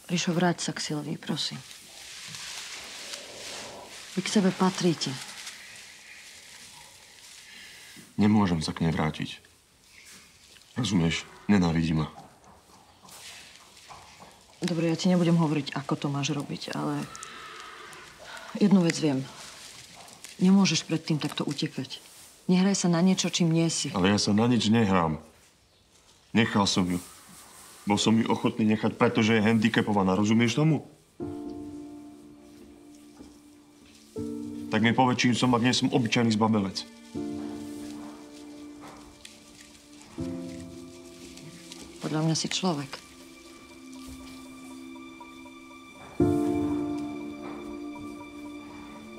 Ríšo, vráť sa k Silvii, prosím. Vy k sebe patríte. Nemôžem sa k nej vrátiť. Rozumieš? Nenávidí ma. Dobre, ja ti nebudem hovoriť, ako to máš robiť, ale jednu vec viem. Nemôžeš pred tým takto utekať. Nehraj sa na niečo, čím nie si. Ale ja sa na nič nehrám. Nechal som ju. Bol som ju ochotný nechať, pretože je handicapovaná. Rozumieš tomu? Tak mi povedz, čím som, ak nie som obyčajný zbabelec. Podľa mňa si človek.